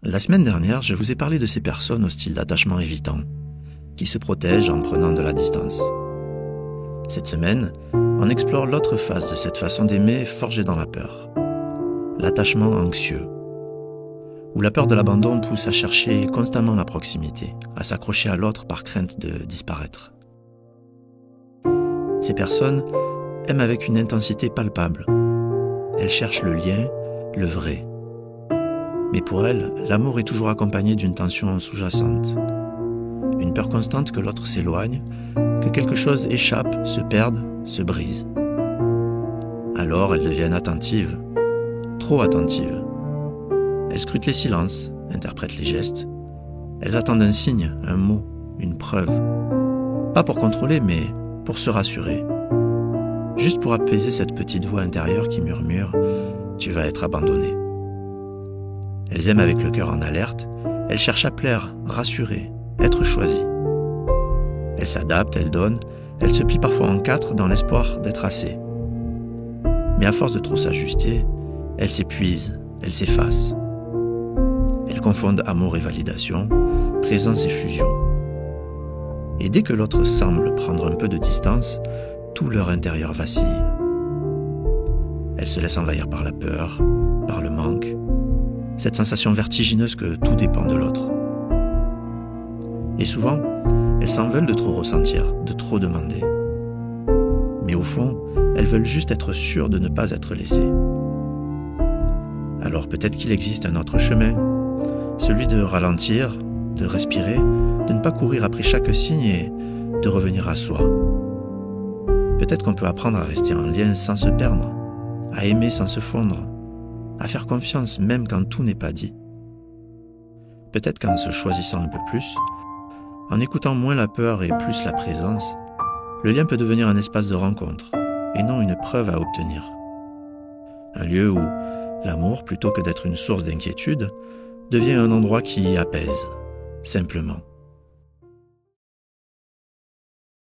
La semaine dernière, je vous ai parlé de ces personnes au style d'attachement évitant, qui se protègent en prenant de la distance. Cette semaine, on explore l'autre face de cette façon d'aimer forgée dans la peur. L'attachement anxieux, où la peur de l'abandon pousse à chercher constamment la proximité, à s'accrocher à l'autre par crainte de disparaître. Ces personnes aiment avec une intensité palpable. Elles cherchent le lien, le vrai. Mais pour elles, l'amour est toujours accompagné d'une tension sous-jacente. Une peur constante que l'autre s'éloigne, que quelque chose échappe, se perde, se brise. Alors elles deviennent attentives, trop attentives. Elles scrutent les silences, interprètent les gestes. Elles attendent un signe, un mot, une preuve. Pas pour contrôler, mais pour se rassurer. Juste pour apaiser cette petite voix intérieure qui murmure « Tu vas être abandonné ». Elles aiment avec le cœur en alerte, elles cherchent à plaire, rassurer, être choisies. Elles s'adaptent, elles donnent, elles se plient parfois en quatre dans l'espoir d'être assez. Mais à force de trop s'ajuster, elles s'épuisent, elles s'effacent. Elles confondent amour et validation, présence et fusion. Et dès que l'autre semble prendre un peu de distance, tout leur intérieur vacille. Elles se laissent envahir par la peur, par le manque, cette sensation vertigineuse que tout dépend de l'autre. Et souvent, elles s'en veulent de trop ressentir, de trop demander. Mais au fond, elles veulent juste être sûres de ne pas être laissées. Alors peut-être qu'il existe un autre chemin, celui de ralentir, de respirer, de ne pas courir après chaque signe et de revenir à soi. Peut-être qu'on peut apprendre à rester en lien sans se perdre, à aimer sans se fondre, à faire confiance même quand tout n'est pas dit. Peut-être qu'en se choisissant un peu plus, en écoutant moins la peur et plus la présence, le lien peut devenir un espace de rencontre et non une preuve à obtenir. Un lieu où l'amour, plutôt que d'être une source d'inquiétude, devient un endroit qui apaise, simplement.